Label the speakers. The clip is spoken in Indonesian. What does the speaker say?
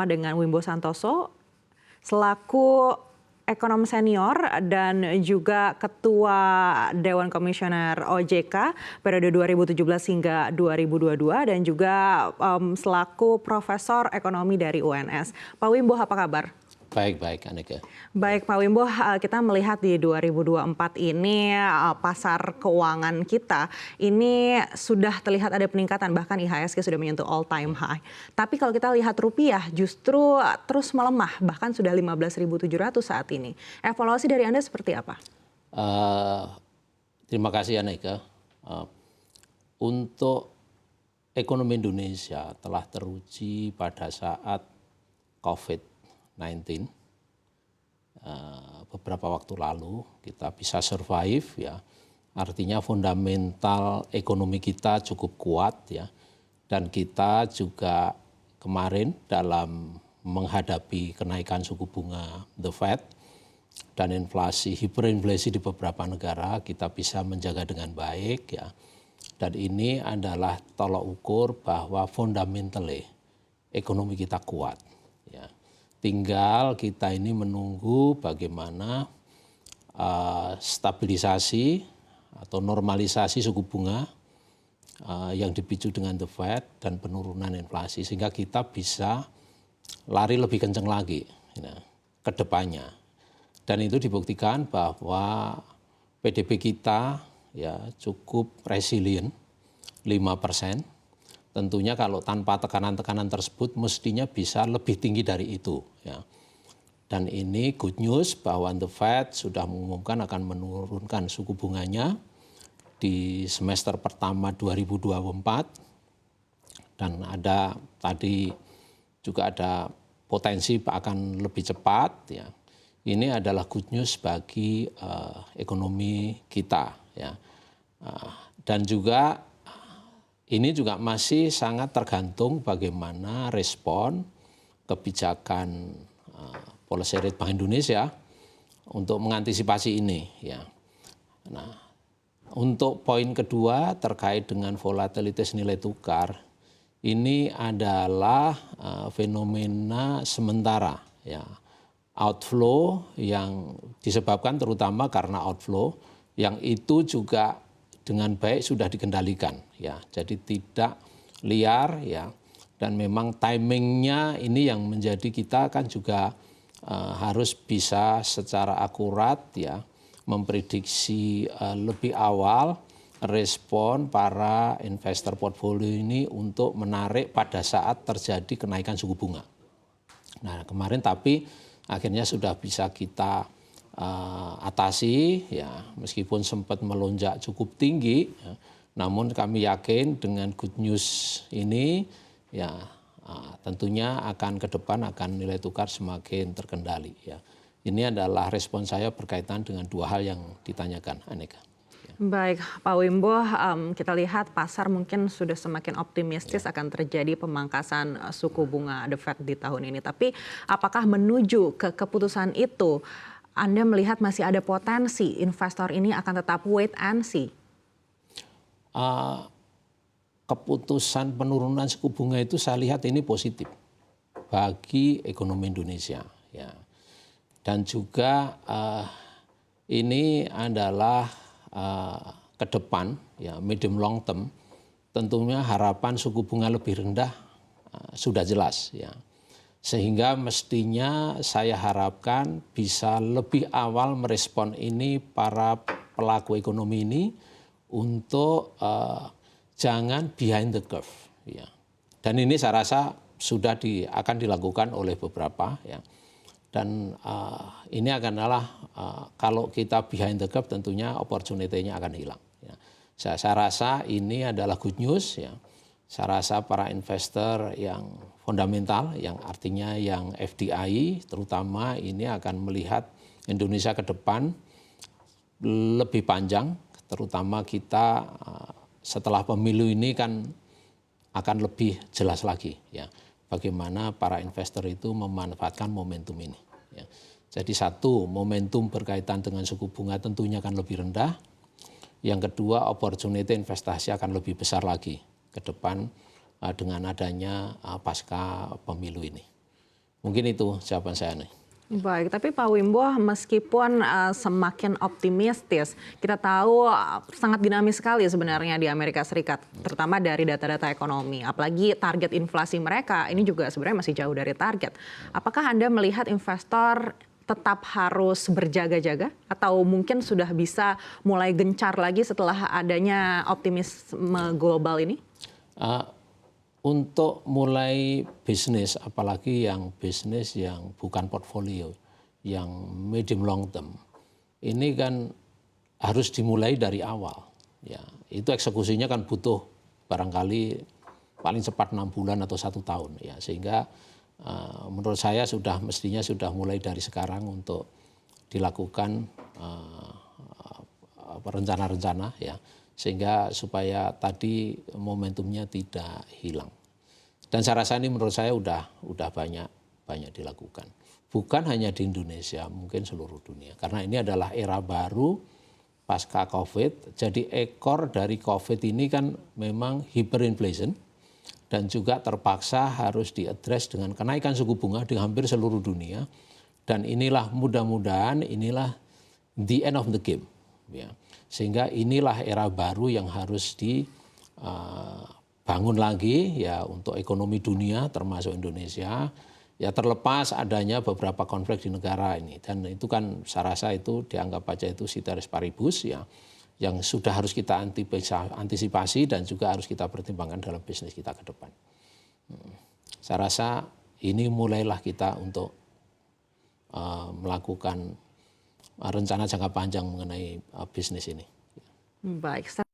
Speaker 1: Dengan Wimbo Santoso selaku ekonom senior dan juga Ketua Dewan Komisioner OJK periode 2017 hingga 2022 dan juga selaku Profesor Ekonomi dari UNS. Pak Wimbo, apa kabar?
Speaker 2: Baik, Aneka.
Speaker 1: Baik, Pak Wimbo, kita melihat di 2024 ini pasar keuangan kita ini sudah terlihat ada peningkatan, bahkan IHSG sudah menyentuh all time high. Tapi kalau kita lihat rupiah justru terus melemah, bahkan sudah 15.700 saat ini. Evaluasi dari Anda seperti apa?
Speaker 2: Terima kasih, Aneka. Untuk ekonomi Indonesia telah teruji pada saat COVID-19. Beberapa waktu lalu kita bisa survive, ya, artinya fundamental ekonomi kita cukup kuat, ya, dan kita juga kemarin dalam menghadapi kenaikan suku bunga The Fed dan inflasi, hiperinflasi di beberapa negara kita bisa menjaga dengan baik, ya, dan ini adalah tolok ukur bahwa fundamentally ekonomi kita kuat, ya. Tinggal kita ini menunggu bagaimana stabilisasi atau normalisasi suku bunga yang dipicu dengan The Fed dan penurunan inflasi sehingga kita bisa lari lebih kencang lagi, ya, ke depannya. Dan itu dibuktikan bahwa PDB kita, ya, cukup resilient 5%. Tentunya kalau tanpa tekanan-tekanan tersebut mestinya bisa lebih tinggi dari itu, ya. Dan ini good news bahwa The Fed sudah mengumumkan akan menurunkan suku bunganya di semester pertama 2024 dan ada tadi juga ada potensi akan lebih cepat, ya. Ini adalah good news bagi ekonomi kita, ya. Dan juga ini juga masih sangat tergantung bagaimana respon kebijakan policy rate Bank Indonesia untuk mengantisipasi ini, ya. Nah, untuk poin kedua terkait dengan volatilitas nilai tukar, ini adalah fenomena sementara, ya. Outflow yang disebabkan terutama karena outflow yang itu juga dengan baik sudah dikendalikan, ya, jadi tidak liar, ya, dan memang timingnya ini yang menjadi kita kan juga harus bisa secara akurat, ya, memprediksi lebih awal respon para investor portfolio ini untuk menarik pada saat terjadi kenaikan suku bunga. Nah, kemarin tapi akhirnya sudah bisa kita atasi, ya, meskipun sempat melonjak cukup tinggi, ya, namun kami yakin dengan good news ini, ya, tentunya akan ke depan akan nilai tukar semakin terkendali, ya. Ini adalah respon saya berkaitan dengan dua hal yang ditanyakan, Aneka.
Speaker 1: Baik, Pak Wimbo, kita lihat pasar mungkin sudah semakin optimistis akan terjadi pemangkasan suku bunga The Fed di tahun ini. Tapi apakah menuju ke keputusan itu Anda melihat masih ada potensi investor ini akan tetap wait and see?
Speaker 2: Keputusan penurunan suku bunga itu saya lihat ini positif bagi ekonomi Indonesia, ya. Dan juga ini adalah ke depan, ya, medium long term, tentunya harapan suku bunga lebih rendah sudah jelas, ya. Sehingga mestinya saya harapkan bisa lebih awal merespon ini para pelaku ekonomi ini untuk jangan behind the curve, ya. Dan ini saya rasa sudah akan dilakukan oleh beberapa, ya. Dan ini adalah kalau kita behind the curve tentunya opportunity-nya akan hilang, ya. Saya rasa ini adalah good news, ya. Saya rasa para investor yang fundamental, yang artinya yang FDI terutama ini akan melihat Indonesia ke depan lebih panjang, terutama kita setelah pemilu ini kan akan lebih jelas lagi, ya, bagaimana para investor itu memanfaatkan momentum ini, ya. Jadi satu, momentum berkaitan dengan suku bunga tentunya akan lebih rendah. Yang kedua, opportunity investasi akan lebih besar lagi ke depan dengan adanya pasca pemilu ini. Mungkin itu jawaban saya nih.
Speaker 1: Baik, tapi Pak Wimbo meskipun semakin optimistis, kita tahu sangat dinamis sekali sebenarnya di Amerika Serikat, terutama dari data-data ekonomi. Apalagi target inflasi mereka ini juga sebenarnya masih jauh dari target. Apakah Anda melihat investor tetap harus berjaga-jaga atau mungkin sudah bisa mulai gencar lagi setelah adanya optimisme global ini?
Speaker 2: Untuk mulai bisnis, apalagi yang bisnis yang bukan portfolio, yang medium long term, ini kan harus dimulai dari awal. Ya, itu eksekusinya kan butuh barangkali paling cepat 6 bulan atau 1 tahun. Ya, sehingga menurut saya mestinya sudah mulai dari sekarang untuk dilakukan rencana-rencana ya, sehingga supaya tadi momentumnya tidak hilang. Dan saya rasa ini menurut saya udah banyak dilakukan. Bukan hanya di Indonesia, mungkin seluruh dunia. Karena ini adalah era baru pasca COVID. Jadi ekor dari COVID ini kan memang hyperinflation dan juga terpaksa harus diadres dengan kenaikan suku bunga di hampir seluruh dunia. Dan inilah mudah-mudahan inilah the end of the game. Ya. Sehingga inilah era baru yang harus dibangun lagi ya untuk ekonomi dunia termasuk Indonesia. Ya terlepas adanya beberapa konflik di negara ini, dan itu kan saya rasa itu dianggap aja itu ceteris paribus ya, yang sudah harus kita antisipasi dan juga harus kita pertimbangkan dalam bisnis kita ke depan. Saya rasa ini mulailah kita untuk melakukan rencana jangka panjang mengenai bisnis ini.
Speaker 1: Baik.